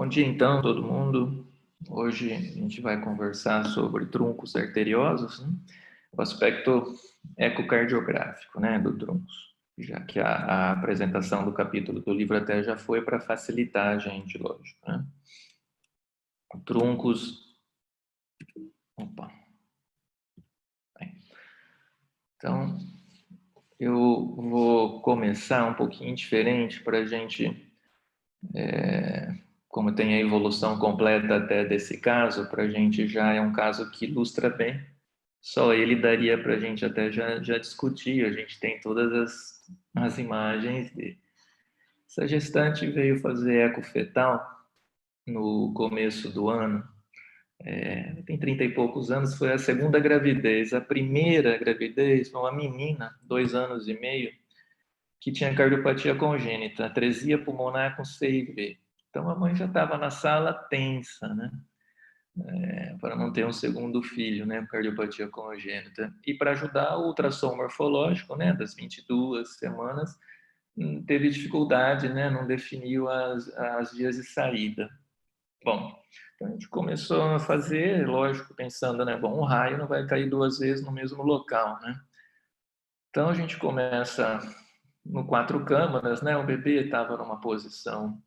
Bom dia, então, todo mundo. Hoje a gente vai conversar sobre truncos arteriosos, né? O aspecto ecocardiográfico, né, do truncos, já que a apresentação do capítulo do livro até já foi para facilitar a gente, lógico, né? Truncos. Opa. Bem, então, eu vou começar um pouquinho diferente para a gente, como tem a evolução completa até desse caso, para a gente já é um caso que ilustra bem. Só ele daria para a gente até já discutir. A gente tem todas as imagens dele. Essa gestante veio fazer eco fetal no começo do ano. Tem 30 e poucos anos, foi a segunda gravidez. A primeira gravidez foi uma menina, 2 anos e meio, que tinha cardiopatia congênita, atresia pulmonar com CIV. Então a mãe já estava na sala tensa, né? Para não ter um segundo filho, né, cardiopatia congênita. E para ajudar, o ultrassom morfológico, né, das 22 semanas, teve dificuldade, né, não definiu as vias de saída. Bom, então a gente começou a fazer, lógico, pensando, né, bom, um raio não vai cair 2 vezes no mesmo local, né? Então a gente começa no 4 câmaras, né, o bebê estava numa posição,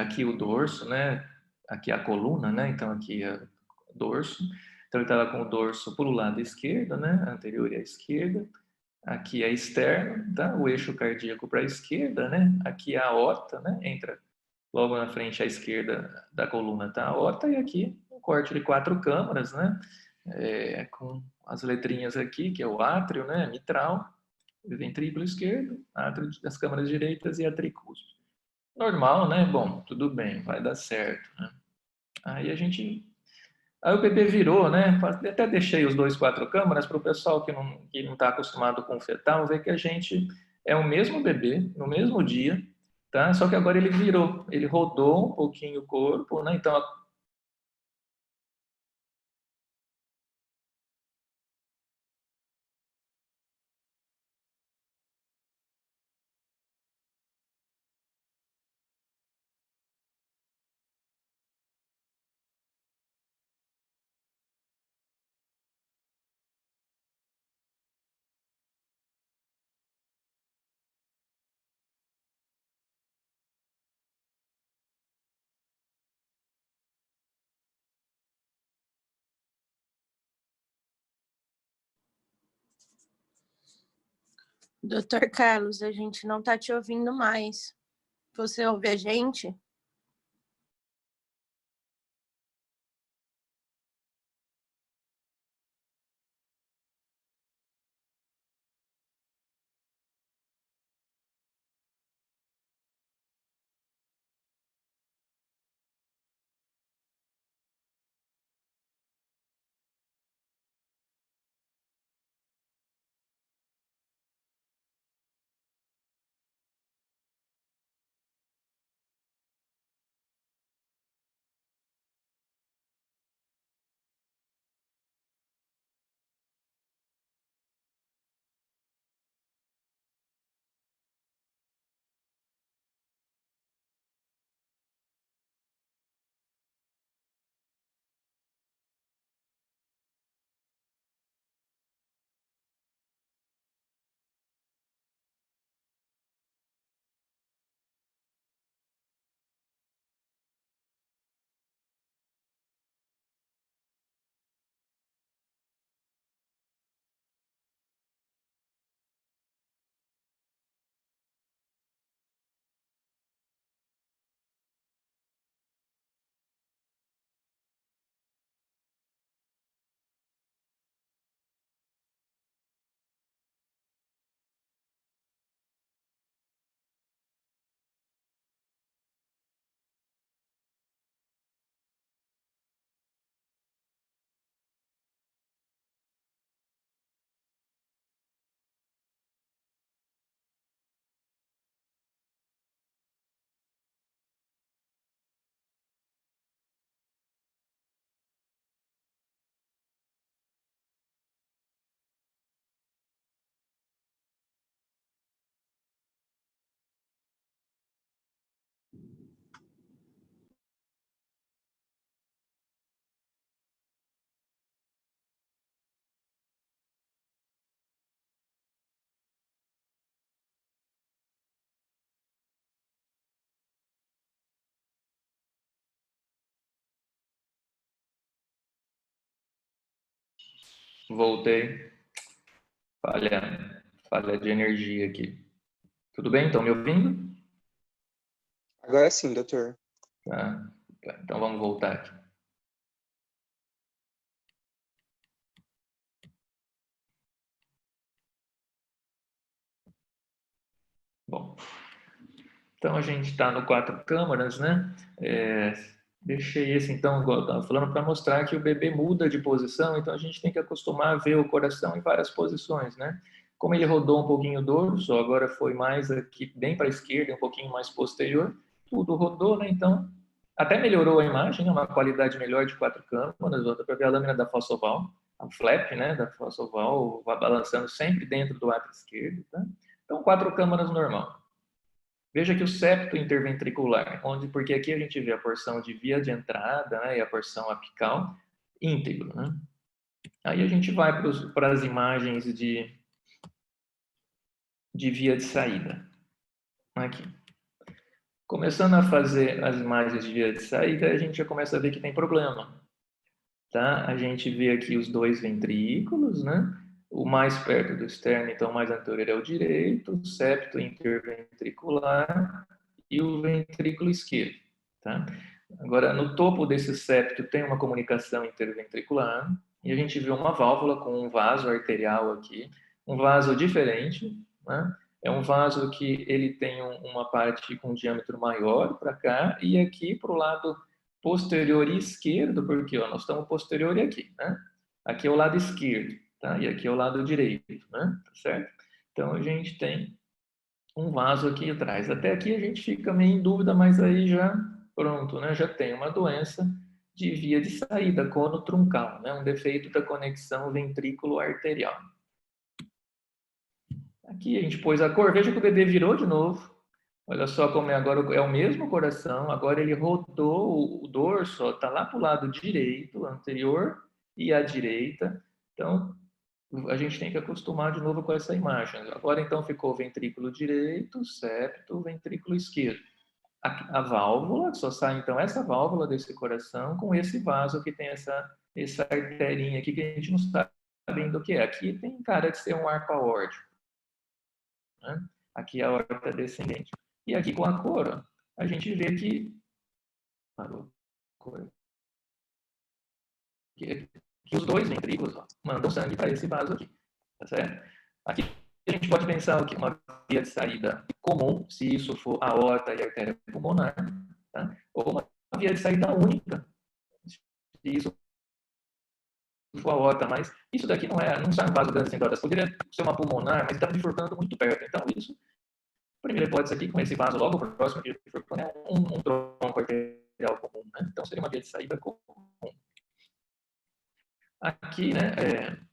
aqui o dorso, né, aqui a coluna, né, então aqui é o dorso, então ele estava com o dorso para o lado esquerdo, né, anterior e à esquerda, aqui é externo, tá, o eixo cardíaco para a esquerda, né, aqui é a aorta, né, entra logo na frente à esquerda da coluna está a aorta, e aqui um corte de 4 câmaras, né, com as letrinhas aqui, que é o átrio, né, mitral, ventrículo esquerdo, átrio das câmaras direitas e a tricúspide. Normal, né? Bom, tudo bem, vai dar certo, né? Aí a gente. Aí o bebê virou, né? Até deixei os 2 4 câmaras para o pessoal que não está acostumado com o fetal ver que a gente é o mesmo bebê, no mesmo dia, tá? Só que agora ele virou, ele rodou um pouquinho o corpo, né? Então Doutor Carlos, a gente não está te ouvindo mais. Você ouve a gente? Voltei. Falha de energia aqui. Tudo bem? Estão me ouvindo? Agora sim, doutor. Tá. Então vamos voltar aqui. Bom, então a gente está no 4 câmaras, né? Deixei esse, então, igual eu estava falando, para mostrar que o bebê muda de posição, então a gente tem que acostumar a ver o coração em várias posições, né? Como ele rodou um pouquinho o dorso, agora foi mais aqui bem para a esquerda, um pouquinho mais posterior, tudo rodou, né? Então, até melhorou a imagem, né? Uma qualidade melhor de 4 câmaras, dá para ver a lâmina da fossa oval, o flap, né, da fossa oval, vai balançando sempre dentro do átrio esquerdo, tá? Então, 4 câmaras normal. Veja que o septo interventricular, porque aqui a gente vê a porção de via de entrada, né, e a porção apical íntegro, né? Aí a gente vai para as imagens de via de saída. Aqui. Começando a fazer as imagens de via de saída, a gente já começa a ver que tem problema. Tá? A gente vê aqui os 2 ventrículos, né? O mais perto do externo, então o mais anterior é o direito, o septo interventricular e o ventrículo esquerdo. Tá? Agora, no topo desse septo tem uma comunicação interventricular e a gente vê uma válvula com um vaso arterial aqui, um vaso diferente, né? É um vaso que ele tem uma parte com um diâmetro maior para cá e aqui para o lado posterior e esquerdo, porque ó, nós estamos posterior e aqui, né? Aqui é o lado esquerdo, tá? E aqui é o lado direito, né? Tá certo? Então a gente tem um vaso aqui atrás. Até aqui a gente fica meio em dúvida, mas aí já pronto, né? Já tem uma doença de via de saída, cono truncal, né? Um defeito da conexão ventrículo-arterial. Aqui a gente pôs a cor, veja que o bebê virou de novo. Olha só como é agora, é o mesmo coração, agora ele rodou o dorso, está lá para o lado direito, anterior e à direita. Então, a gente tem que acostumar de novo com essa imagem. Agora, então, ficou ventrículo direito, septo, ventrículo esquerdo. A válvula, só sai, então, essa válvula desse coração com esse vaso que tem essa arterinha aqui que a gente não sabe ainda o que é. Aqui tem cara de ser um arco aórtico, né? Aqui é a aorta descendente. E aqui com a cor, ó, a gente vê que parou, que os 2 ventrículos ó, mandam sangue para esse vaso aqui, tá certo? Aqui a gente pode pensar o que uma via de saída comum, se isso for a aorta e a artéria pulmonar, tá? Ou uma via de saída única, se isso for a aorta, mas isso daqui não sai um vaso grande sem dotas, poderia ser uma pulmonar, mas está bifurcando muito perto, então isso, primeira hipótese aqui, com esse vaso logo próximo de bifurcando, é um tronco arterial comum, né? Então seria uma via de saída comum. Aqui, né,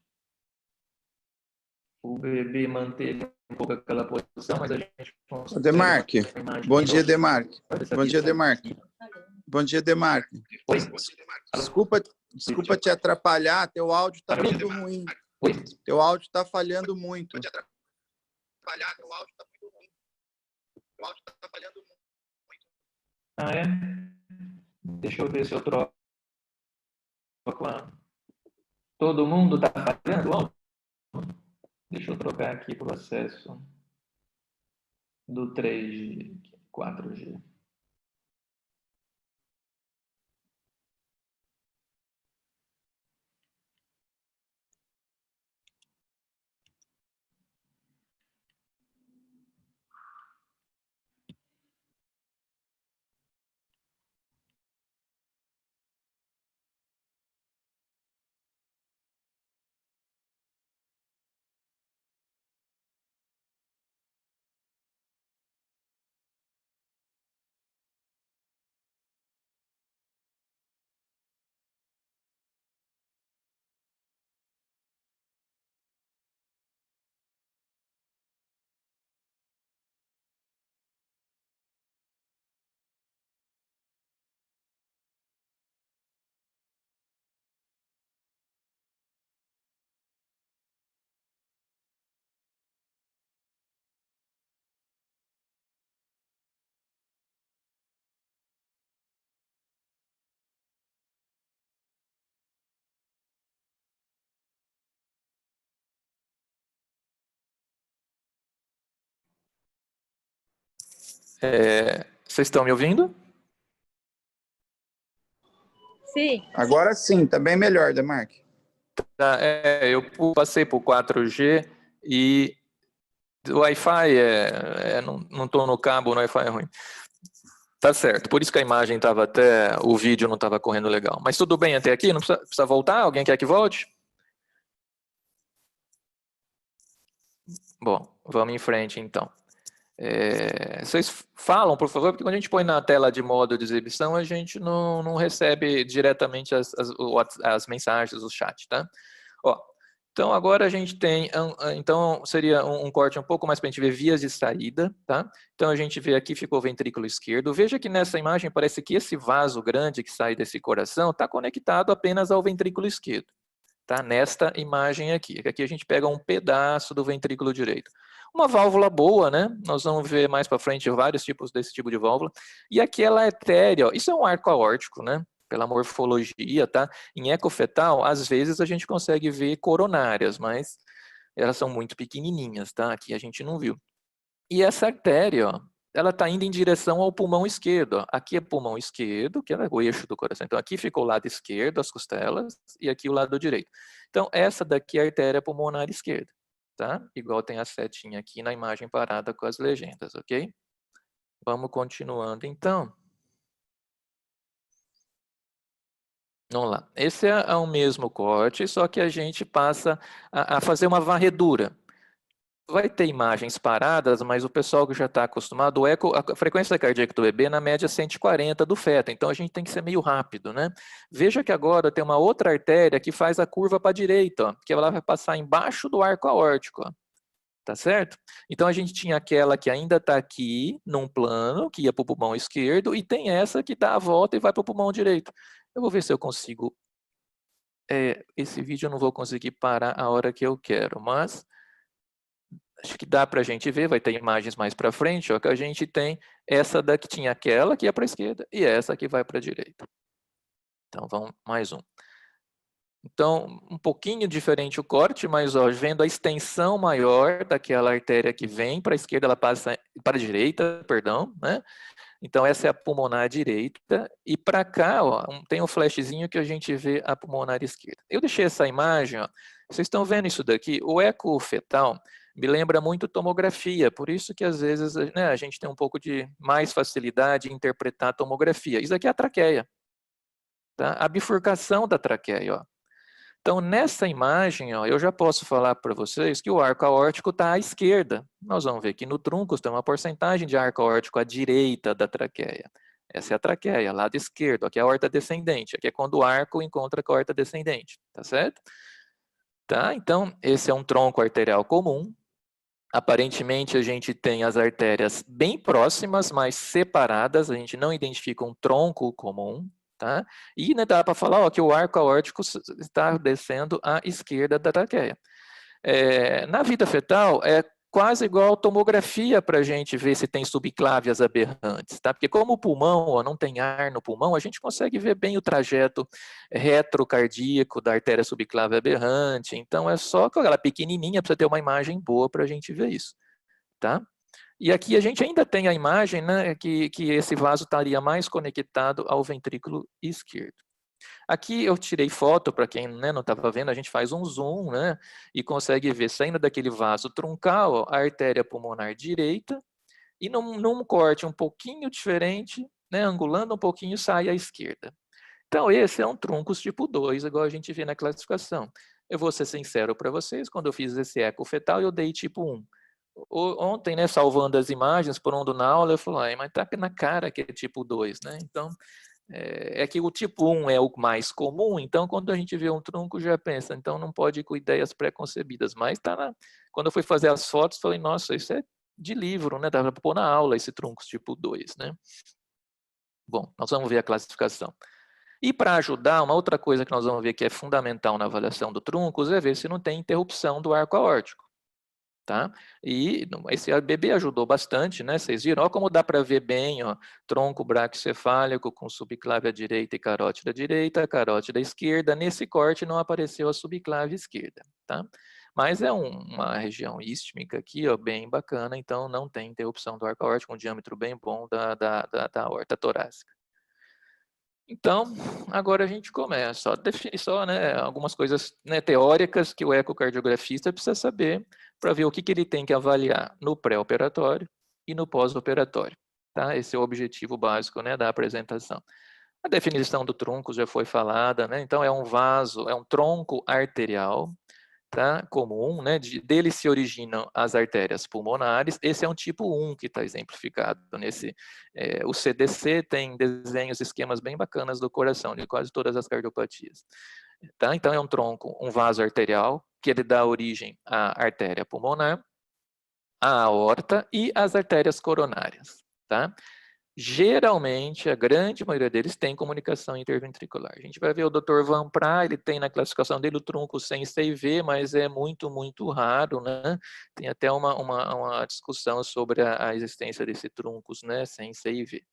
o bebê manteve um pouco aquela posição, mas a gente consegue... Demarque, bom dia, Demarque. Bom dia, Demarque. Bom dia, Demarque. Oi? Desculpa te atrapalhar, teu áudio está muito ruim. Oi? Teu áudio está falhando muito. Ah, é? Deixa eu ver se eu troco. Todo mundo está falhando? Deixa eu trocar aqui para o acesso do 3G, 4G. Vocês estão me ouvindo? Sim. Agora sim, tá bem melhor, Demarque. Tá, eu passei por 4G e o Wi-Fi não estou no cabo, o Wi-Fi é ruim. Tá certo, por isso que a imagem estava até, o vídeo não estava correndo legal. Mas tudo bem até aqui? Não precisa voltar? Alguém quer que volte? Bom, vamos em frente então. Vocês falam, por favor, porque quando a gente põe na tela de modo de exibição, a gente não recebe diretamente as mensagens, o chat, tá? Ó, então agora a gente tem, então seria um corte um pouco mais para a gente ver vias de saída, tá? Então a gente vê aqui, ficou o ventrículo esquerdo. Veja que nessa imagem parece que esse vaso grande que sai desse coração está conectado apenas ao ventrículo esquerdo, tá? Nesta imagem aqui. Aqui a gente pega um pedaço do ventrículo direito. Uma válvula boa, né? Nós vamos ver mais para frente vários tipos desse tipo de válvula. E aquela artéria, ó, isso é um arco aórtico, né? Pela morfologia, tá? Em ecofetal, às vezes a gente consegue ver coronárias, mas elas são muito pequenininhas, tá? Aqui a gente não viu. E essa artéria, ó, ela está indo em direção ao pulmão esquerdo. Ó. Aqui é pulmão esquerdo, que é o eixo do coração. Então aqui ficou o lado esquerdo, as costelas, e aqui o lado direito. Então essa daqui é a artéria pulmonar esquerda, tá? Igual tem a setinha aqui na imagem parada com as legendas, ok? Vamos continuando então. Vamos lá. Esse é o mesmo corte, só que a gente passa a fazer uma varredura. Vai ter imagens paradas, mas o pessoal que já está acostumado, a frequência cardíaca do bebê na média é 140 do feto, então a gente tem que ser meio rápido, né? Veja que agora tem uma outra artéria que faz a curva para a direita, ó, que ela vai passar embaixo do arco aórtico, ó. Tá certo? Então a gente tinha aquela que ainda está aqui, num plano, que ia para o pulmão esquerdo, e tem essa que dá a volta e vai para o pulmão direito. Eu vou ver se eu consigo. Esse vídeo eu não vou conseguir parar a hora que eu quero, mas acho que dá para a gente ver, vai ter imagens mais para frente, ó, que a gente tem essa daqui, tinha aquela que ia para a esquerda e essa que vai para a direita. Então vamos mais um. Então, um pouquinho diferente o corte, mas ó, vendo a extensão maior daquela artéria que vem para a esquerda, ela passa para a direita, perdão, né? Então essa é a pulmonar direita e para cá, ó, tem um flashzinho que a gente vê a pulmonar esquerda. Eu deixei essa imagem, ó, vocês estão vendo isso daqui? O eco fetal me lembra muito tomografia, por isso que às vezes, né, a gente tem um pouco de mais facilidade em interpretar a tomografia. Isso aqui é a traqueia, tá? A bifurcação da traqueia, ó. Então, nessa imagem, ó, eu já posso falar para vocês que o arco aórtico está à esquerda. Nós vamos ver que no trunco tem uma porcentagem de arco aórtico à direita da traqueia. Essa é a traqueia, lado esquerdo. Aqui é a aorta descendente. Aqui é quando o arco encontra com a aorta descendente. Tá certo? Tá? Então, esse é um tronco arterial comum. Aparentemente, a gente tem as artérias bem próximas, mas separadas. A gente não identifica um tronco comum. Tá? E né, dá para falar ó, que o arco aórtico está descendo à esquerda da traqueia. Na vida fetal, é quase igual tomografia para a gente ver se tem subclávias aberrantes. Tá? Porque como o pulmão ó, não tem ar no pulmão, a gente consegue ver bem o trajeto retrocardíaco da artéria subclávia aberrante. Então, é só com ela pequenininha para ter uma imagem boa para a gente ver isso. Tá? E aqui a gente ainda tem a imagem, né, que esse vaso estaria mais conectado ao ventrículo esquerdo. Aqui eu tirei foto, para quem né, não estava vendo, a gente faz um zoom, né, e consegue ver saindo daquele vaso truncal, ó, a artéria pulmonar direita, e num corte um pouquinho diferente, né, angulando um pouquinho, sai à esquerda. Então esse é um truncus tipo 2, igual a gente vê na classificação. Eu vou ser sincero para vocês, quando eu fiz esse eco fetal, eu dei tipo 1. Ontem, né, salvando as imagens, pondo na aula, eu falei, mas tá na cara que é tipo 2, né? Então, é que o tipo 1 é o mais comum, então quando a gente vê um trunco já pensa, então não pode ir com ideias pré-concebidas, mas quando eu fui fazer as fotos, falei, nossa, isso é de livro, né? Dá para pôr na aula esse truncos tipo 2, né? Bom, nós vamos ver a classificação. E para ajudar, uma outra coisa que nós vamos ver que é fundamental na avaliação do truncos é ver se não tem interrupção do arco aórtico. Tá? E esse bebê ajudou bastante, né? Vocês viram, ó, como dá para ver bem, ó, tronco braquicefálico com subclávia direita e carótida direita, carótida esquerda. Nesse corte não apareceu a subclávia esquerda, tá? Mas é uma região istmica aqui, ó, bem bacana, então não tem interrupção do arco aórtico, um diâmetro bem bom da aorta torácica. Então, agora a gente começa, ó, definir só, né, algumas coisas, né, teóricas que o ecocardiografista precisa saber para ver o que ele tem que avaliar no pré-operatório e no pós-operatório. Tá? Esse é o objetivo básico, né, da apresentação. A definição do tronco já foi falada, né? Então é um vaso, é um tronco arterial, tá? Comum, né? Dele se originam as artérias pulmonares. Esse é um tipo 1 que está exemplificado nesse. O CDC tem desenhos, esquemas bem bacanas do coração, de quase todas as cardiopatias. Tá? Então é um tronco, um vaso arterial, que ele dá origem à artéria pulmonar, à aorta e às artérias coronárias. Tá? Geralmente, a grande maioria deles tem comunicação interventricular. A gente vai ver o Dr. Van Pra, ele tem na classificação dele o tronco sem CV, mas é muito, muito raro, né? Tem até uma discussão sobre a existência desse troncos, né, sem CV.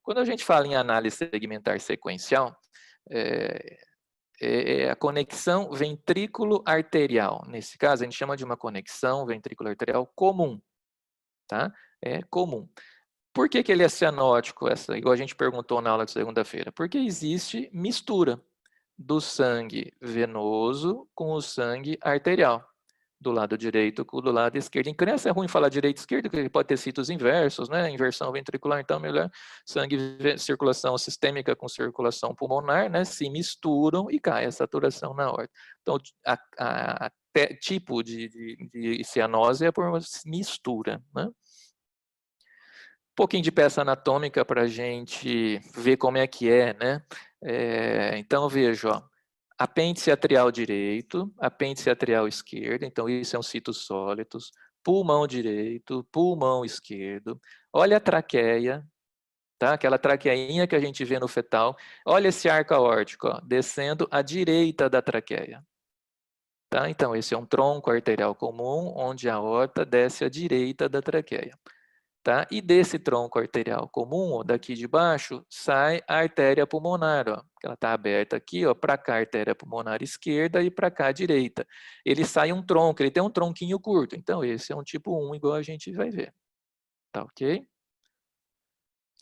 Quando a gente fala em análise segmentar sequencial, é a conexão ventrículo-arterial. Nesse caso, a gente chama de uma conexão ventrículo-arterial comum, tá? É comum. Por que ele é cianótico, igual a gente perguntou na aula de segunda-feira? Porque existe mistura do sangue venoso com o sangue arterial, do lado direito com o do lado esquerdo. Em criança é ruim falar direito e esquerdo, porque pode ter sítios inversos, né? Inversão ventricular, então melhor sangue, circulação sistêmica com circulação pulmonar, né? Se misturam e cai a saturação na aorta. Então, tipo de cianose é por mistura, né? Um pouquinho de peça anatômica para a gente ver como é que é, né? Então, veja, ó, apêndice atrial direito, apêndice atrial esquerdo, então isso é um citos sólidos, pulmão direito, pulmão esquerdo, olha a traqueia, tá? Aquela traqueinha que a gente vê no fetal, olha esse arco aórtico, ó, descendo à direita da traqueia. Tá? Então, esse é um tronco arterial comum, onde a aorta desce à direita da traqueia. Tá? E desse tronco arterial comum, ó, daqui de baixo, sai a artéria pulmonar, ó, que ela está aberta aqui, para cá a artéria pulmonar esquerda e para cá a direita. Ele sai um tronco, ele tem um tronquinho curto, então esse é um tipo 1, igual a gente vai ver. Tá ok?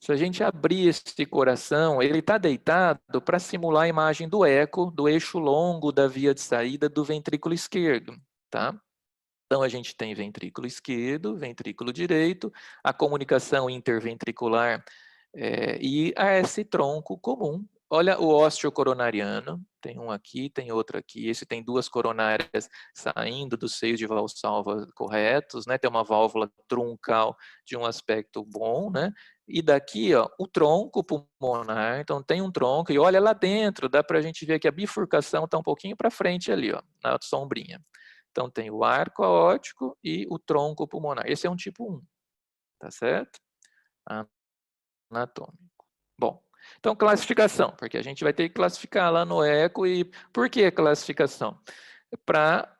Se a gente abrir esse coração, ele está deitado para simular a imagem do eco, do eixo longo da via de saída do ventrículo esquerdo, tá? Então, a gente tem ventrículo esquerdo, ventrículo direito, a comunicação interventricular e esse tronco comum. Olha o ósteo coronariano, tem um aqui, tem outro aqui. Esse tem duas coronárias saindo dos seios de valsalva corretos, né? Tem uma válvula truncal de um aspecto bom, né? E daqui, ó, o tronco pulmonar, então tem um tronco, e olha lá dentro, dá para a gente ver que a bifurcação está um pouquinho para frente ali, ó, na sombrinha. Então, tem o arco aórtico e o tronco pulmonar. Esse é um tipo 1, tá certo? Anatômico. Bom, então classificação, porque a gente vai ter que classificar lá no eco. E por que classificação? Para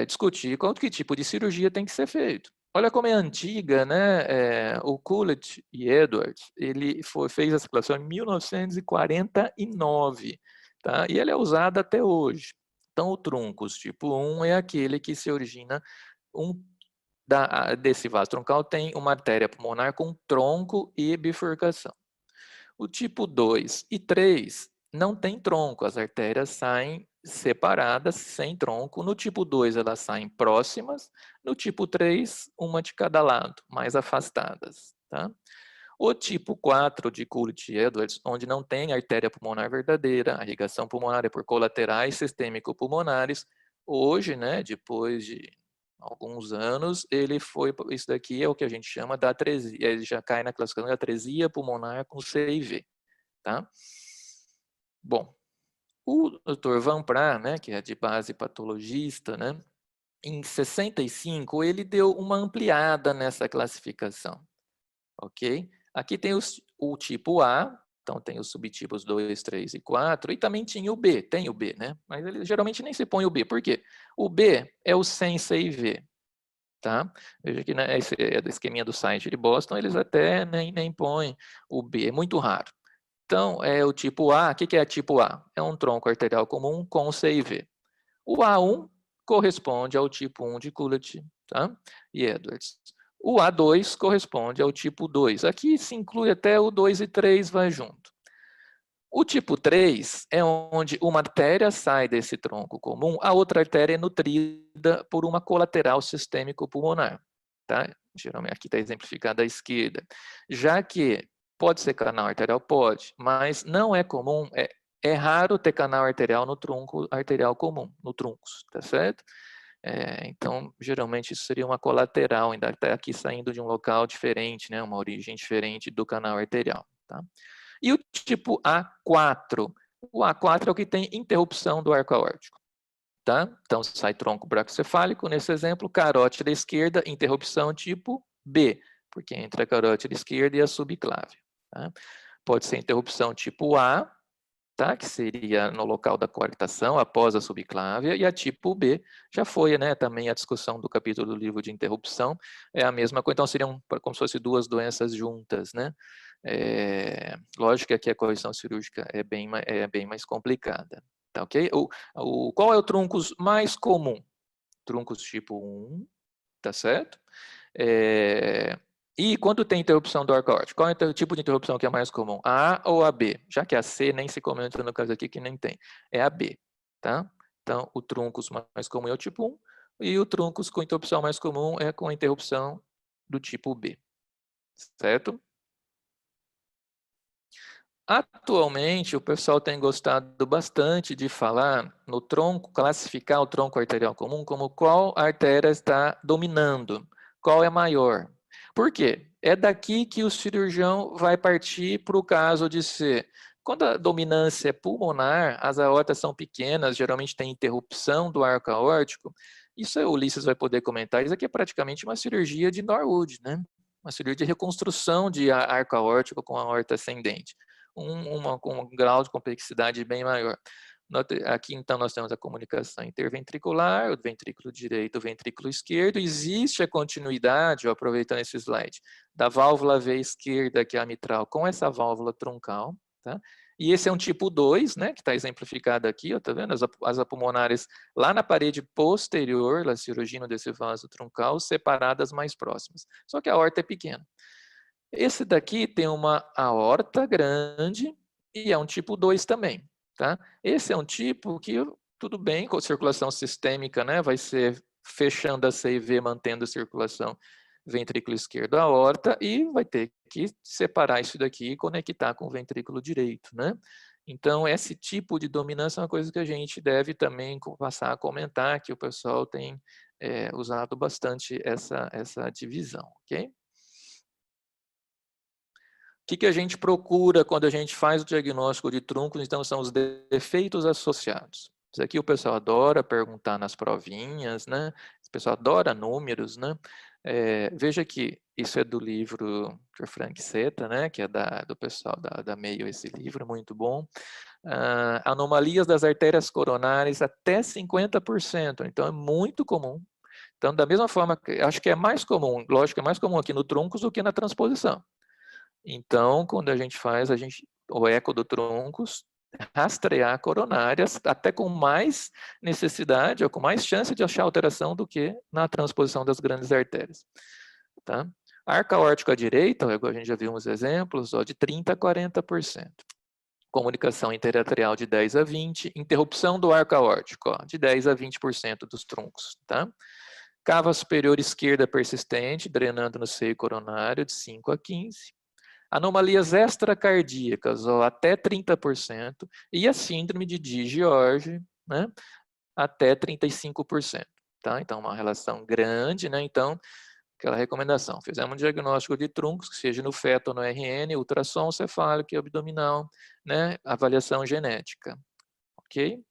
discutir quanto que tipo de cirurgia tem que ser feito. Olha como é antiga, né? O Coolidge e Edwards, ele fez essa classificação em 1949, tá? E ela é usada até hoje. Então, o truncus tipo 1 é aquele que se origina desse vaso troncal, tem uma artéria pulmonar com tronco e bifurcação. O tipo 2 e 3 não tem tronco, as artérias saem separadas, sem tronco. No tipo 2, elas saem próximas. No tipo 3, uma de cada lado, mais afastadas. Tá? O tipo 4 de Coolidge e Edwards, onde não tem artéria pulmonar verdadeira, a irrigação pulmonar é por colaterais sistêmico-pulmonares, hoje, né, depois de alguns anos, isso daqui é o que a gente chama da atresia, ele já cai na classificação de atresia pulmonar com CIV, tá? Bom, o Dr. Van Pra, né, que é de base patologista, né, em 65, ele deu uma ampliada nessa classificação, ok? Aqui tem o tipo A, então tem os subtipos 2, 3 e 4, e também tinha o B, tem o B, né? Mas ele geralmente nem se põe o B, por quê? O B é o sem CIV, tá? Veja que né, esse é do esqueminha do site de Boston, eles até nem põem o B, é muito raro. Então, é o tipo A, o que é tipo A? É um tronco arterial comum com CIV. O A1 corresponde ao tipo 1 de Kullert, tá? E Edwards. O A2 corresponde ao tipo 2. Aqui se inclui até o 2 e 3 vai junto. O tipo 3 é onde uma artéria sai desse tronco comum, a outra artéria é nutrida por uma colateral sistêmico pulmonar. Tá? Geralmente aqui está exemplificada à esquerda. Já que pode ser canal arterial, pode, mas não é comum, é raro ter canal arterial no tronco arterial comum, no truncus, tá certo? Então, geralmente isso seria uma colateral, ainda está aqui saindo de um local diferente, né? Uma origem diferente do canal arterial. Tá? E o tipo A4? O A4 é o que tem interrupção do arco aórtico. Tá? Então, sai tronco bracocefálico, nesse exemplo, carótida esquerda, interrupção tipo B, porque entre a carótida esquerda e a subclávia. Tá? Pode ser interrupção tipo A, tá? Que seria no local da coartação, após a subclávia, e a tipo B já foi, né? Também a discussão do capítulo do livro de interrupção, é a mesma coisa, então seriam como se fossem duas doenças juntas, né? Lógico que aqui a correção cirúrgica é bem mais complicada, tá ok? Qual é o truncus mais comum? Truncus tipo 1, tá certo? E quando tem interrupção do arco aórtico, qual é o tipo de interrupção que é mais comum? A ou a B? Já que a C nem se comenta no caso aqui que nem tem. É a B, tá? Então, o truncus mais comum é o tipo 1 e o truncus com interrupção mais comum é com a interrupção do tipo B, certo? Atualmente, o pessoal tem gostado bastante de falar no tronco, classificar o tronco arterial comum como qual artéria está dominando, qual é maior. Por quê? É daqui que o cirurgião vai partir para o caso de ser. Quando a dominância é pulmonar, as aortas são pequenas, geralmente tem interrupção do arco aórtico. Isso o Ulisses vai poder comentar, isso aqui é praticamente uma cirurgia de Norwood, né? Uma cirurgia de reconstrução de arco aórtico com a aorta ascendente. Com um grau de complexidade bem maior. Aqui, então, nós temos a comunicação interventricular, o ventrículo direito, o ventrículo esquerdo. Existe a continuidade, aproveitando esse slide, da válvula V esquerda, que é a mitral, com essa válvula troncal. Tá? E esse é um tipo 2, né, que está exemplificado aqui, ó, tá vendo? As apulmonares lá na parede posterior, lá cirurgião desse vaso troncal, separadas mais próximas. Só que a aorta é pequena. Esse daqui tem uma aorta grande e é um tipo 2 também, tá? Esse é um tipo que, tudo bem, com circulação sistêmica, né? Vai ser fechando a CIV, mantendo a circulação ventrículo esquerdo da aorta e vai ter que separar isso daqui e conectar com o ventrículo direito, né? Então, esse tipo de dominância é uma coisa que a gente deve também passar a comentar, que o pessoal tem usado bastante essa divisão, ok? O que a gente procura quando a gente faz o diagnóstico de truncos? Então, são os defeitos associados. Isso aqui o pessoal adora perguntar nas provinhas, né? O pessoal adora números, né? Veja que isso é do livro de Frank Seta, né? Que é do pessoal da Mayo, esse livro, muito bom. Anomalias das artérias coronárias até 50%, então é muito comum. Então, da mesma forma, acho que é mais comum, lógico, é mais comum aqui no truncus do que na transposição. Então, quando a gente faz o eco do troncos, rastrear coronárias, até com mais necessidade ou com mais chance de achar alteração do que na transposição das grandes artérias. Tá? Arco aórtico à direita, a gente já viu uns exemplos, de 30% a 40%. Comunicação interarterial de 10 a 20%, interrupção do arco aórtico, de 10 a 20% dos troncos. Tá? Cava superior esquerda persistente, drenando no seio coronário, de 5 a 15%. Anomalias extracardíacas, até 30%, e a síndrome de Di-George, né, até 35%. Tá? Então, uma relação grande, né? Então, aquela recomendação. Fizemos um diagnóstico de truncos, que seja no feto ou no RN, ultrassom cefálico e abdominal, né? Avaliação genética. Ok?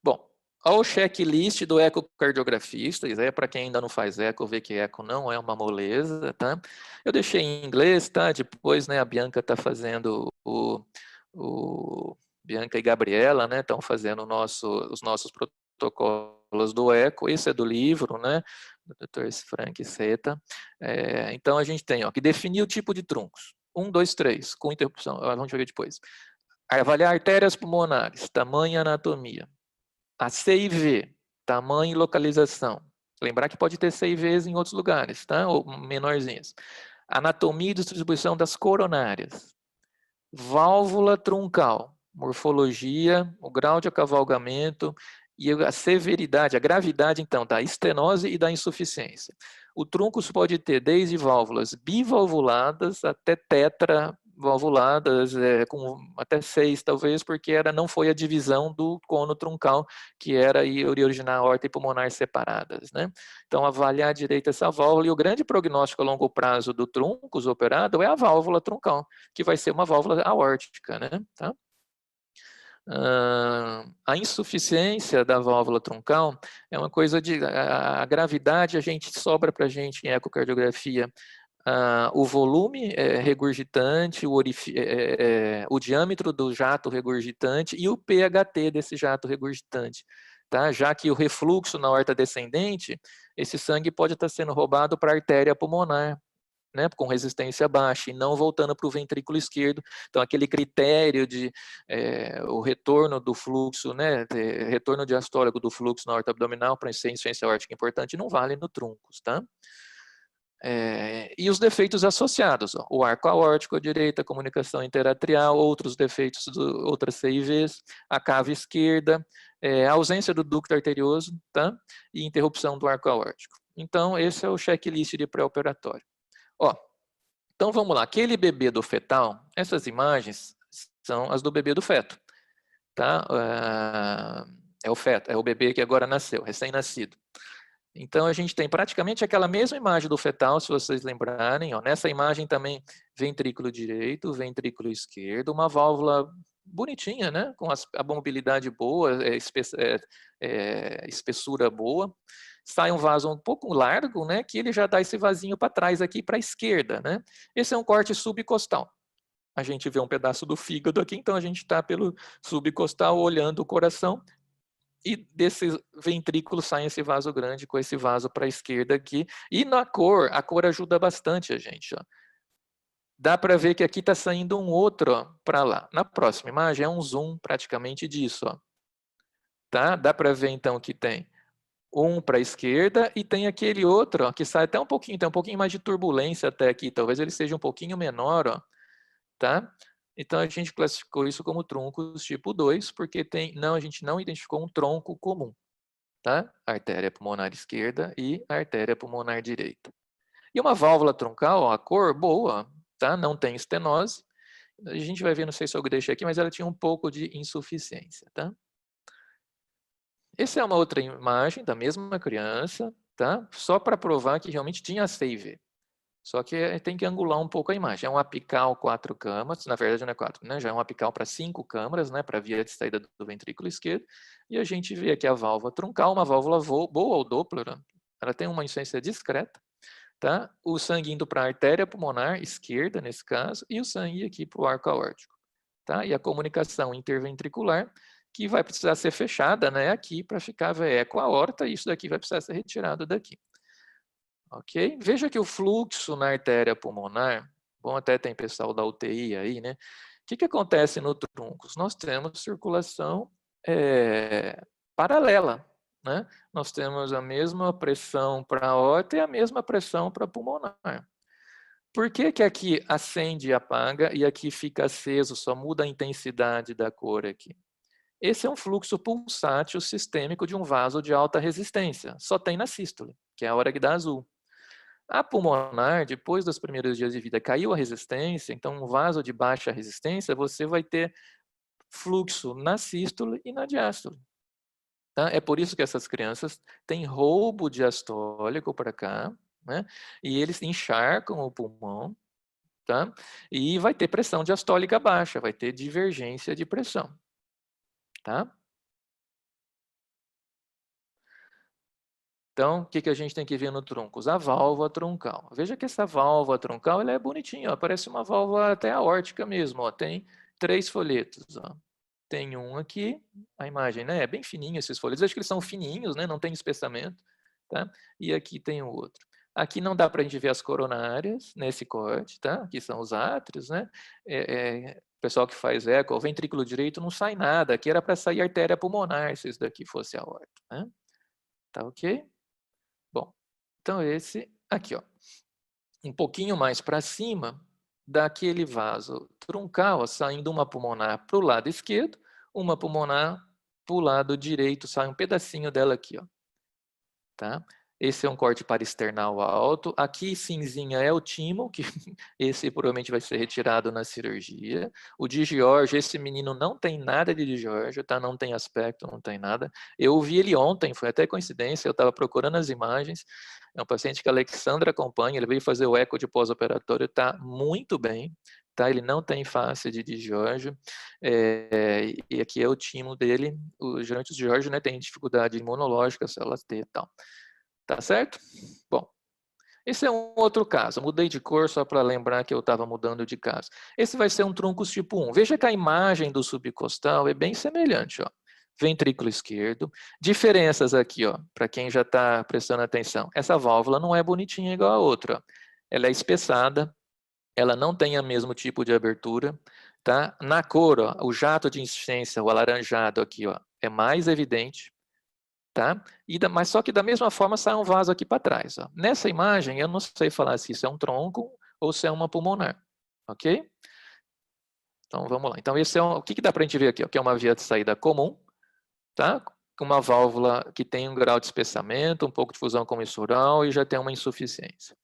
Bom, ao checklist do ecocardiografista, isso é para quem ainda não faz eco, ver que eco não é uma moleza, tá? Eu deixei em inglês, tá? Depois, né, a Bianca está fazendo Bianca e Gabriela, né, estão fazendo os nossos protocolos do eco. Esse é do livro, né, do Dr. Frank Seta. Então a gente tem, ó, que definir o tipo de truncos. 1, 2, 3, com interrupção. Vamos ver depois. Avaliar artérias pulmonares, tamanho e anatomia. A CIV, tamanho e localização. Lembrar que pode ter CIVs em outros lugares, tá? Ou menorzinhas. Anatomia e distribuição das coronárias. Válvula truncal, morfologia, o grau de acavalgamento e a severidade, a gravidade, então, da estenose e da insuficiência. O truncus pode ter desde válvulas bivalvuladas até tetravalvuladas, com até 6, talvez, porque não foi a divisão do cono truncal, que era originar a aorta e pulmonar separadas, né? Então, avaliar direito essa válvula, e o grande prognóstico a longo prazo do truncus operado é a válvula truncal, que vai ser uma válvula aórtica, né? Tá? A insuficiência da válvula truncal é uma coisa a gravidade, a gente sobra para a gente em ecocardiografia o volume regurgitante, o diâmetro do jato regurgitante e o pHT desse jato regurgitante. Tá? Já que o refluxo na aorta descendente, esse sangue pode estar sendo roubado para a artéria pulmonar, né, com resistência baixa, e não voltando para o ventrículo esquerdo. Então, aquele critério de o retorno do fluxo, né, retorno diastólico do fluxo na aorta abdominal para insuficiência aórtica importante não vale no truncus, tá? E os defeitos associados, ó, o arco aórtico à direita, a comunicação interatrial, outros defeitos, outras CIVs, a cava esquerda, a ausência do ducto arterioso, tá? E interrupção do arco aórtico. Então, esse é o checklist de pré-operatório. Ó, então vamos lá, aquele bebê do fetal, essas imagens são as do bebê do feto, tá? É o feto, é o bebê que agora nasceu, recém-nascido. Então a gente tem praticamente aquela mesma imagem do fetal, se vocês lembrarem, ó, nessa imagem também ventrículo direito, ventrículo esquerdo, uma válvula bonitinha, né? Com a mobilidade boa, espessura boa. Sai um vaso um pouco largo, né, que ele já dá esse vasinho para trás aqui para a esquerda, né? Esse é um corte subcostal. A gente vê um pedaço do fígado aqui, então a gente está pelo subcostal olhando o coração e desse ventrículo sai esse vaso grande com esse vaso para a esquerda aqui. E na cor, a cor ajuda bastante a gente, ó. Dá para ver que aqui está saindo um outro para lá. Na próxima imagem é um zoom praticamente disso, ó. Tá? Dá para ver então que tem um para a esquerda e tem aquele outro, ó, que sai até um pouquinho, tem um pouquinho mais de turbulência até aqui, talvez ele seja um pouquinho menor, ó, tá? Então a gente classificou isso como troncos tipo 2, porque a gente não identificou um tronco comum, tá? Artéria pulmonar esquerda e artéria pulmonar direita. E uma válvula troncal, ó, a cor boa, tá? Não tem estenose. A gente vai ver, não sei se eu deixei aqui, mas ela tinha um pouco de insuficiência, tá? Essa é uma outra imagem da mesma criança, tá? Só para provar que realmente tinha CIV. Só que tem que angular um pouco a imagem. É um apical 4 câmaras, na verdade não é 4, né? Já é um apical para 5 câmaras, né? Para via de saída do ventrículo esquerdo. E a gente vê aqui a válvula truncal, uma válvula boa ao Doppler. Ela tem uma insuficiência discreta, tá? O sangue indo para a artéria pulmonar esquerda, nesse caso, e o sangue aqui para o arco aórtico, tá? E a comunicação interventricular, que vai precisar ser fechada, né, aqui para ficar eco aorta, e isso daqui vai precisar ser retirado daqui. Ok? Veja que o fluxo na artéria pulmonar, bom, até tem pessoal da UTI aí, né? O que acontece no truncus? Nós temos circulação paralela, né? Nós temos a mesma pressão para a aorta e a mesma pressão para a pulmonar. Por que que aqui acende e apaga e aqui fica aceso, só muda a intensidade da cor aqui? Esse é um fluxo pulsátil sistêmico de um vaso de alta resistência. Só tem na sístole, que é a hora que dá azul. A pulmonar, depois dos primeiros dias de vida, caiu a resistência, então um vaso de baixa resistência, você vai ter fluxo na sístole e na diástole. Tá? É por isso que essas crianças têm roubo diastólico para cá, né? E eles encharcam o pulmão, tá? E vai ter pressão diastólica baixa, vai ter divergência de pressão. Tá? Então, o que a gente tem que ver no troncus? A válvula troncal. Veja que essa válvula troncal ela é bonitinha, ó, parece uma válvula até aórtica mesmo. Ó, tem 3 folhetos. Ó. Tem um aqui, a imagem, né? É bem fininho esses folhetos. Acho que eles são fininhos, né? Não tem espessamento. Tá? E aqui tem o outro. Aqui não dá para a gente ver as coronárias nesse corte, tá? Aqui são os átrios, né? pessoal que faz eco, o ventrículo direito não sai nada, aqui era para sair artéria pulmonar, se isso daqui fosse a aorta, né? Tá ok? Bom, então esse aqui, ó. Um pouquinho mais para cima, daquele vaso truncal, ó, saindo uma pulmonar para o lado esquerdo, uma pulmonar para o lado direito, sai um pedacinho dela aqui, ó. Tá? Esse é um corte parasternal alto. Aqui, cinzinha, é o timo, que esse provavelmente vai ser retirado na cirurgia. O de George, esse menino não tem nada de George, tá? Não tem aspecto, não tem nada. Eu vi ele ontem, foi até coincidência, eu estava procurando as imagens. É um paciente que a Alexandra acompanha, ele veio fazer o eco de pós-operatório, está muito bem. Tá? Ele não tem face de George. E aqui é o timo dele. Geralmente os George, né, tem dificuldade imunológica, células T e tal. Tá certo? Bom, esse é um outro caso. Mudei de cor só para lembrar que eu estava mudando de caso. Esse vai ser um truncus tipo 1. Veja que a imagem do subcostal é bem semelhante, ó. Ventrículo esquerdo. Diferenças aqui, ó, para quem já está prestando atenção. Essa válvula não é bonitinha igual a outra. Ó. Ela é espessada, ela não tem o mesmo tipo de abertura. Tá? Na cor, ó, o jato de insuficiência, o alaranjado aqui, ó, é mais evidente. Tá? Mas só que da mesma forma sai um vaso aqui para trás. Ó. Nessa imagem, eu não sei falar se isso é um tronco ou se é uma pulmonar. Ok? Então, vamos lá. Então, esse é o que dá para a gente ver aqui? Ó, que é uma via de saída comum, tá? Com uma válvula que tem um grau de espessamento, um pouco de fusão comissural e já tem uma insuficiência.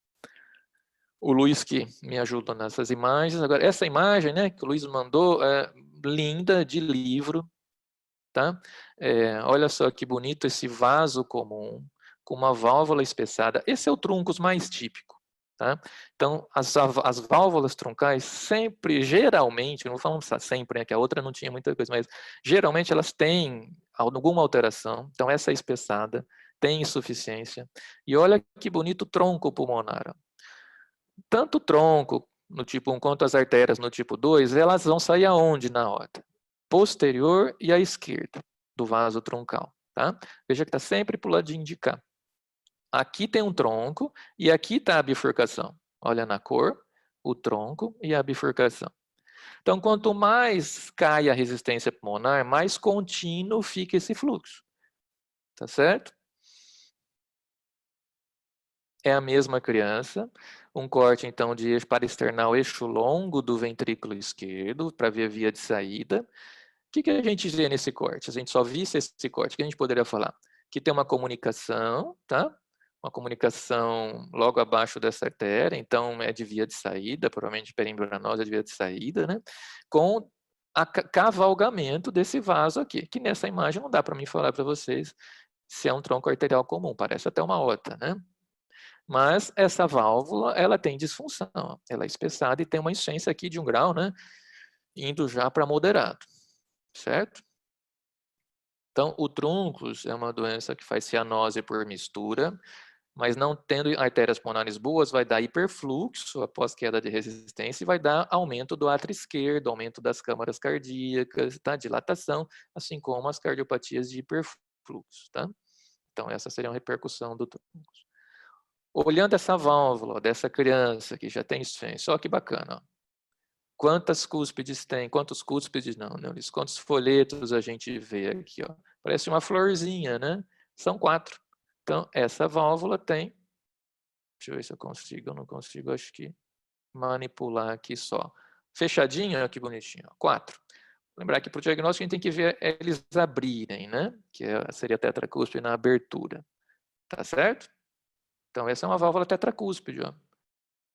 O Luiz que me ajuda nessas imagens. Agora, essa imagem, né, que o Luiz mandou, é linda, de livro. Tá? Olha só que bonito esse vaso comum, com uma válvula espessada. Esse é o truncus mais típico. Tá? Então, as válvulas truncais sempre, geralmente, não vou falar sempre, né, que a outra não tinha muita coisa, mas geralmente elas têm alguma alteração. Então, essa é espessada, tem insuficiência. E olha que bonito tronco pulmonar. Tanto o tronco no tipo 1 quanto as artérias no tipo 2, elas vão sair aonde na aorta? Posterior e à esquerda do vaso troncal. Tá? Veja que está sempre para o ladinho de cá. Aqui tem um tronco e aqui está a bifurcação. Olha na cor, o tronco e a bifurcação. Então, quanto mais cai a resistência pulmonar, mais contínuo fica esse fluxo. Tá certo? É a mesma criança. Um corte, então, de eixo parasternal, eixo longo do ventrículo esquerdo, para ver a via de saída. O que a gente vê nesse corte? Se a gente só visse esse corte, o que a gente poderia falar? Que tem uma comunicação, tá? Uma comunicação logo abaixo dessa artéria, então é de via de saída, provavelmente perimembranosa é de via de saída, né? Com a cavalgamento desse vaso aqui, que nessa imagem não dá para mim falar para vocês se é um tronco arterial comum, parece até uma OTA, né? Mas essa válvula, ela tem disfunção, ela é espessada e tem uma insuficiência aqui de 1 grau, né? Indo já para moderado. Certo? Então, o truncus é uma doença que faz cianose por mistura, mas não tendo artérias pulmonares boas, vai dar hiperfluxo após queda de resistência e vai dar aumento do átrio esquerdo, aumento das câmaras cardíacas, tá? Dilatação, assim como as cardiopatias de hiperfluxo. Tá? Então, essa seria uma repercussão do truncus. Olhando essa válvula dessa criança que já tem insuficiência, olha que bacana. Ó. Quantas cúspides tem? Quantos cúspides não, Neulis? Quantos folhetos a gente vê aqui? Ó? Parece uma florzinha, né? São 4. Então, essa válvula tem... Deixa eu ver se eu consigo, eu não consigo, acho que manipular aqui só. Fechadinho, olha que bonitinho. 4. Lembrar que para o diagnóstico a gente tem que ver eles abrirem, né? Que seria tetracúspide na abertura. Tá certo? Então, essa é uma válvula tetracúspide, ó.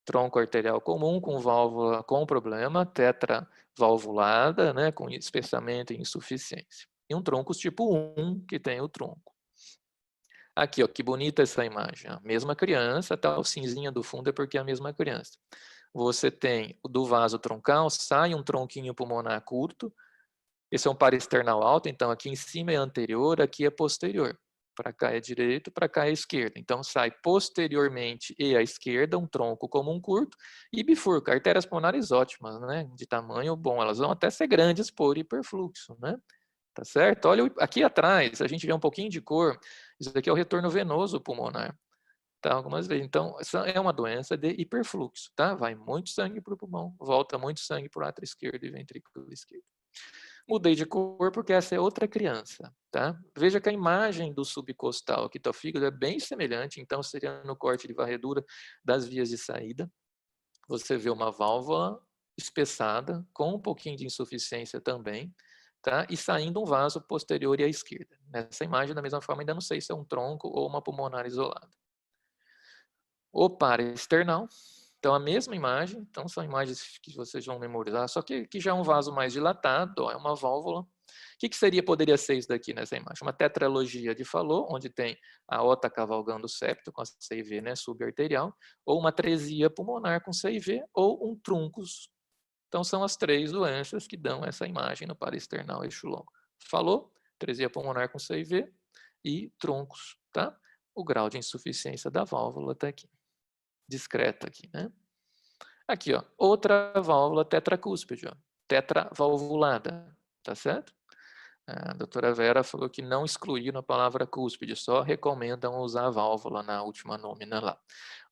Tronco arterial comum com válvula com problema, tetravalvulada, né, com espessamento e insuficiência. E um tronco tipo 1, que tem o tronco. Aqui, ó, que bonita essa imagem. A mesma criança, tá, o cinzinha do fundo é porque é a mesma criança. Você tem do vaso troncal, sai um tronquinho pulmonar curto. Esse é um parasternal alto, então aqui em cima é anterior, aqui é posterior. Para cá é direito, para cá é esquerda. Então, sai posteriormente e à esquerda, um tronco comum curto, e bifurca. Artérias pulmonares ótimas, né? De tamanho bom. Elas vão até ser grandes por hiperfluxo, né? Tá certo? Olha, aqui atrás, a gente vê um pouquinho de cor. Isso daqui é o retorno venoso pulmonar. tá? Algumas vezes. Então, essa é uma doença de hiperfluxo, tá? Vai muito sangue para o pulmão, volta muito sangue para o átrio esquerdo e ventrículo esquerdo. Mudei de cor porque essa é outra criança, tá? Veja que a imagem do subcostal aqui do fígado é bem semelhante, então seria no corte de varredura das vias de saída. Você vê uma válvula espessada, com um pouquinho de insuficiência também, tá? E saindo um vaso posterior e à esquerda. Nessa imagem, da mesma forma, ainda não sei se é um tronco ou uma pulmonar isolada. O paraesternal, então a mesma imagem, então são imagens que vocês vão memorizar, só que já é um vaso mais dilatado, ó, é uma válvula. O que poderia ser isso daqui nessa imagem? Uma tetralogia de Fallot, onde tem a aorta cavalgando o septo com a CIV, né, subarterial, ou uma atresia pulmonar com CIV, ou um truncus. Então são as três doenças que dão essa imagem no paraesternal eixo longo. Fallot, atresia pulmonar com CIV e truncus, tá? O grau de insuficiência da válvula está aqui. Discreta aqui, né? Aqui, ó, outra válvula tetracúspide, ó, tetravalvulada, tá certo? A doutora Vera falou que não excluíram a palavra cúspide, só recomendam usar a válvula na última nômina lá.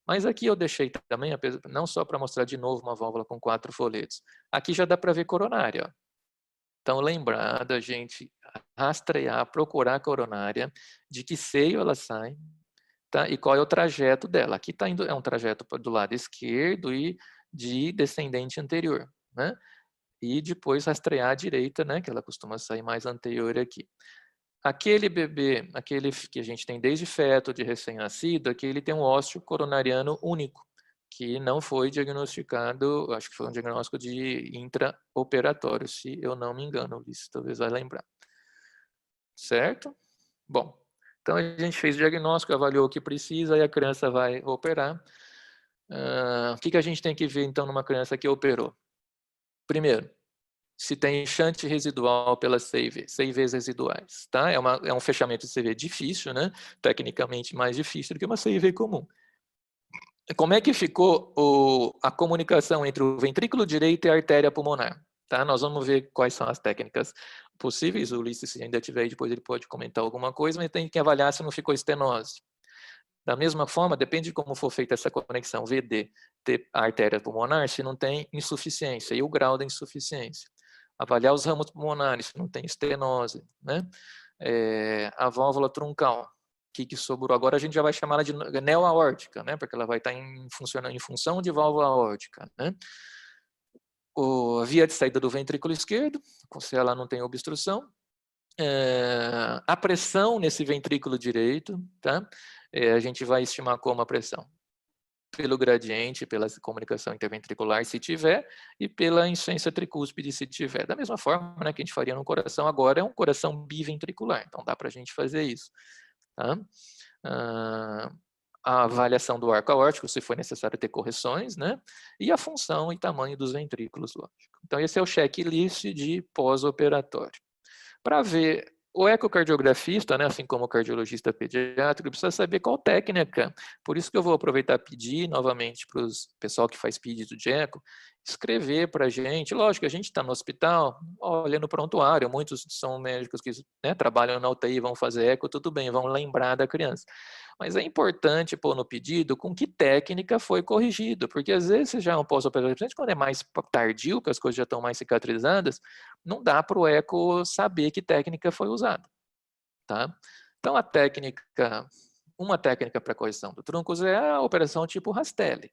Mas aqui eu deixei também, não só para mostrar de novo uma válvula com 4 foletes, aqui já dá para ver coronária, ó. Então, lembrar da gente rastrear, procurar a coronária, de que seio ela sai, tá? E qual é o trajeto dela. Aqui tá indo, é um trajeto do lado esquerdo e de descendente anterior, né? E depois rastrear à direita, né? Que ela costuma sair mais anterior aqui. Aquele bebê, aquele que a gente tem desde feto, de recém-nascido, aqui ele tem um ósseo coronariano único, que não foi diagnosticado, acho que foi um diagnóstico de intraoperatório, se eu não me engano, Ulisses talvez vai lembrar. Certo? Bom, então a gente fez o diagnóstico, avaliou o que precisa e a criança vai operar. O que a gente tem que ver então numa criança que operou? Primeiro, se tem enxante residual pela CIV, CIVs residuais, tá? É um fechamento de CIV difícil, né? Tecnicamente mais difícil do que uma CIV comum. Como é que ficou a comunicação entre o ventrículo direito e a artéria pulmonar? Tá? Nós vamos ver quais são as técnicas possíveis. O Ulisses, se ainda tiver aí, depois ele pode comentar alguma coisa, mas tem que avaliar se não ficou estenose. Da mesma forma, depende de como for feita essa conexão VD, a artéria pulmonar, se não tem insuficiência e o grau da insuficiência. Avaliar os ramos pulmonares, se não tem estenose, né? A válvula truncal, que sobrou. Agora a gente já vai chamar ela de neoaórtica, né? Porque ela vai estar funcionando em função de válvula aórtica, né? A via de saída do ventrículo esquerdo, se ela não tem obstrução. A pressão nesse ventrículo direito, tá? A gente vai estimar como a pressão? Pelo gradiente, pela comunicação interventricular, se tiver, e pela insuficiência tricúspide, se tiver. Da mesma forma, né, que a gente faria no coração agora, é um coração biventricular, então dá para a gente fazer isso. Tá? A avaliação do arco aórtico, se for necessário ter correções, né? E a função e tamanho dos ventrículos, lógico. Então, esse é o checklist de pós-operatório. Para ver, o ecocardiografista, né, assim como o cardiologista pediátrico, precisa saber qual técnica. Por isso que eu vou aproveitar e pedir novamente para o pessoal que faz pedido de eco, escrever para a gente. Lógico, a gente está no hospital, olha no prontuário, muitos são médicos que, né, trabalham na UTI, vão fazer eco, tudo bem, vão lembrar da criança. Mas é importante pôr no pedido com que técnica foi corrigido, porque às vezes já é um pós-operatório, principalmente quando é mais tardio, que as coisas já estão mais cicatrizadas, não dá para o eco saber que técnica foi usada. Tá? Então, uma técnica para correção do truncus é a operação tipo Rastelli.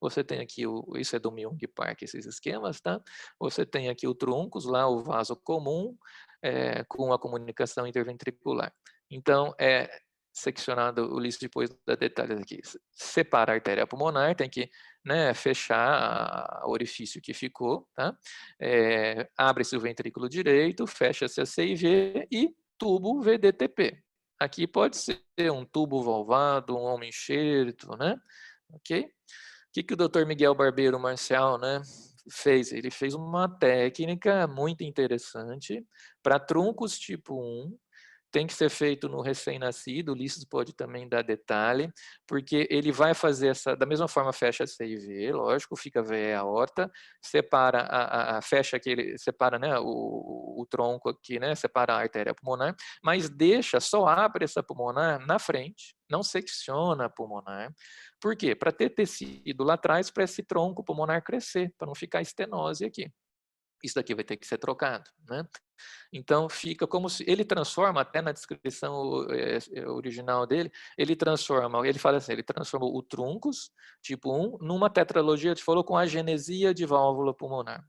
Você tem aqui, isso é do Myung-Park, esses esquemas, tá? Você tem aqui o truncus, lá o vaso comum, com a comunicação interventricular. Então, seccionado o lixo depois da detalhes aqui. Separa a artéria pulmonar, tem que, né, fechar o orifício que ficou, tá? Abre-se o ventrículo direito, fecha-se a CIV e tubo VDTP. Aqui pode ser um tubo valvado, um homem-enxerto, né? Ok? O que o Dr. Miguel Barbeiro Marcial, né, fez? Ele fez uma técnica muito interessante para truncos tipo 1, tem que ser feito no recém-nascido, o Ulisses pode também dar detalhe, porque ele vai fazer da mesma forma fecha C e V, lógico, fica VE aorta, separa fecha aquele, separa, né, o tronco aqui, né, separa a artéria pulmonar, mas só abre essa pulmonar na frente, não secciona a pulmonar. Por quê? Para ter tecido lá atrás para esse tronco pulmonar crescer, para não ficar estenose aqui. Isso daqui vai ter que ser trocado, né? Então, fica como se ele transforma, até na descrição original dele, ele fala assim, ele transforma o truncus, tipo 1, numa tetralogia, a gente falou, com agenesia de válvula pulmonar.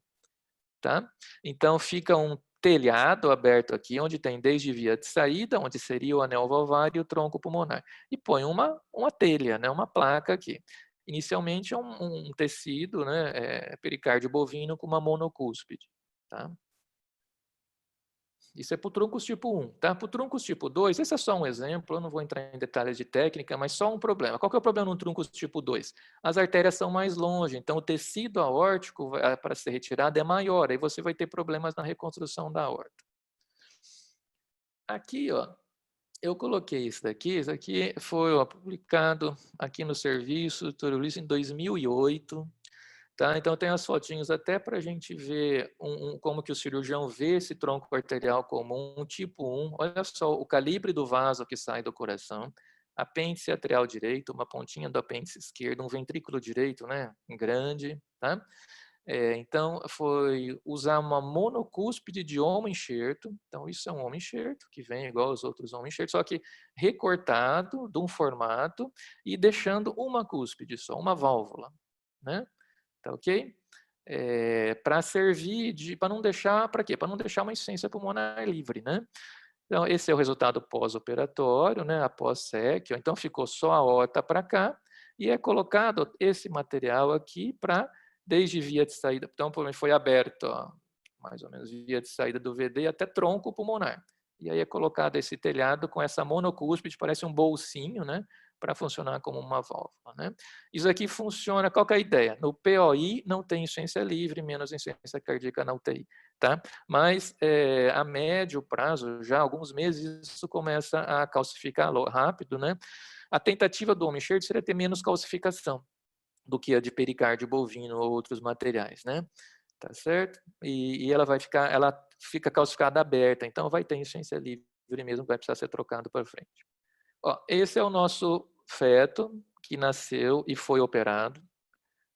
Tá? Então, fica um telhado aberto aqui, onde tem desde via de saída, onde seria o anel valvar e o tronco pulmonar. E põe uma telha, né, uma placa aqui. Inicialmente é um tecido, né, pericárdio bovino com uma monocúspide. Tá? Isso é para o truncus tipo 1. Tá? Para o truncus tipo 2, esse é só um exemplo, eu não vou entrar em detalhes de técnica, mas só um problema. Qual que é o problema no truncus tipo 2? As artérias são mais longe, então o tecido aórtico para ser retirado é maior, aí você vai ter problemas na reconstrução da aorta. Aqui, ó, eu coloquei isso daqui foi publicado aqui no serviço, Dr. Ulisses, em 2008. Tá? Então, tem as fotinhos até para a gente ver como que o cirurgião vê esse tronco arterial comum, tipo 1. Olha só o calibre do vaso que sai do coração, apêndice atrial direito, uma pontinha do apêndice esquerdo, um ventrículo direito, né, grande. Tá? Então, foi usar uma monocúspide de homo-enxerto. Então, isso é um homo-enxerto, que vem igual aos outros homo-enxertos, só que recortado de um formato e deixando uma cúspide só, uma válvula. Né? Tá ok? Para servir para não deixar, para quê? Para não deixar uma insuficiência pulmonar livre, né? Então, esse é o resultado pós-operatório, né? Após SEC, então ficou só a aorta para cá, e é colocado esse material aqui para, desde via de saída, então foi aberto, ó, mais ou menos via de saída do VD até tronco pulmonar. E aí é colocado esse telhado com essa monocúspide, parece um bolsinho, né? Para funcionar como uma válvula. Né? Isso aqui funciona, qual que é a ideia? No POI não tem insuficiência livre, menos insuficiência cardíaca na UTI. Tá? Mas a médio prazo, já há alguns meses, isso começa a calcificar rápido. Né? A tentativa do homo-enxerto seria ter menos calcificação do que a de pericárdio bovino ou outros materiais. Né? Tá certo? E ela fica calcificada aberta, então vai ter insuficiência livre mesmo, vai precisar ser trocado para frente. Ó, esse é o nosso feto que nasceu e foi operado.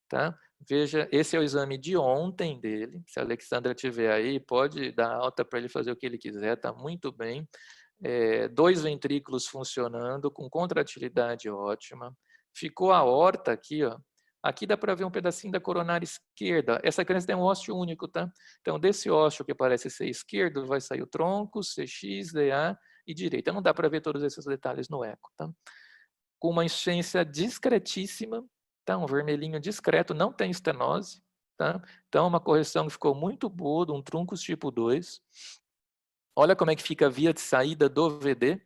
Tá? Veja, esse é o exame de ontem dele. Se a Alexandra estiver aí, pode dar alta para ele fazer o que ele quiser, está muito bem. 2 ventrículos funcionando, com contratilidade ótima. Ficou a aorta aqui, ó. Aqui dá para ver um pedacinho da coronária esquerda. Essa criança tem um ósseo único, tá? Então, desse ósseo que parece ser esquerdo, vai sair o tronco, CX, DA e direita. Não dá para ver todos esses detalhes no eco, tá? Com uma insuficiência discretíssima, tá? Um vermelhinho discreto, não tem estenose, tá? Então, uma correção que ficou muito boa, de um truncus tipo 2. Olha como é que fica a via de saída do VD,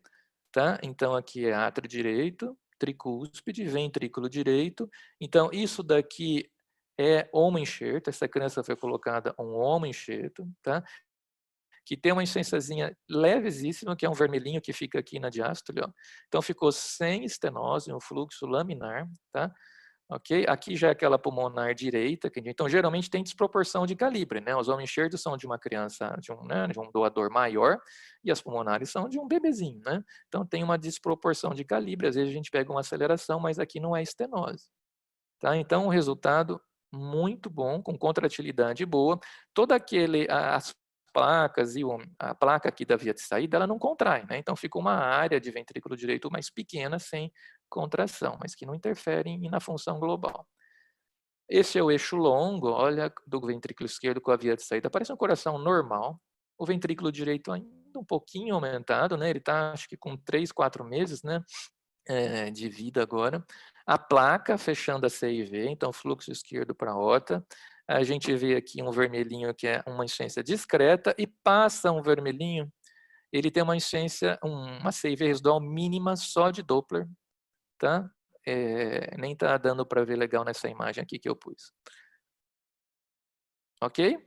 tá? Então, aqui é átrio direito, tricúspide, ventrículo direito. Então, isso daqui é homo-enxerto, essa criança foi colocada um homo-enxerto, tá? Que tem uma insuficiênciazinha levezíssima, que é um vermelhinho que fica aqui na diástole, ó. Então, ficou sem estenose, um fluxo laminar, tá? Ok? Aqui já é aquela pulmonar direita, então geralmente tem desproporção de calibre, né? Os homo-enxertos são de uma criança, de um doador maior, e as pulmonares são de um bebezinho, né? Então tem uma desproporção de calibre, às vezes a gente pega uma aceleração, mas aqui não é estenose. Tá? Então, um resultado muito bom, com contratilidade boa. As placas e a placa aqui da via de saída, ela não contrai, né? Então fica uma área de ventrículo direito mais pequena, sem contração, mas que não interfere na função global. Esse é o eixo longo, olha, do ventrículo esquerdo com a via de saída. Parece um coração normal. O ventrículo direito ainda um pouquinho aumentado, né? Ele está, acho que com 3, 4 meses, né? De vida agora. A placa fechando a CIV, então fluxo esquerdo para a aorta. A gente vê aqui um vermelhinho que é uma insuficiência discreta e passa um vermelhinho, ele tem uma insuficiência, uma CIV residual mínima só de Doppler, tá? Nem tá dando para ver legal nessa imagem aqui que eu pus. Ok?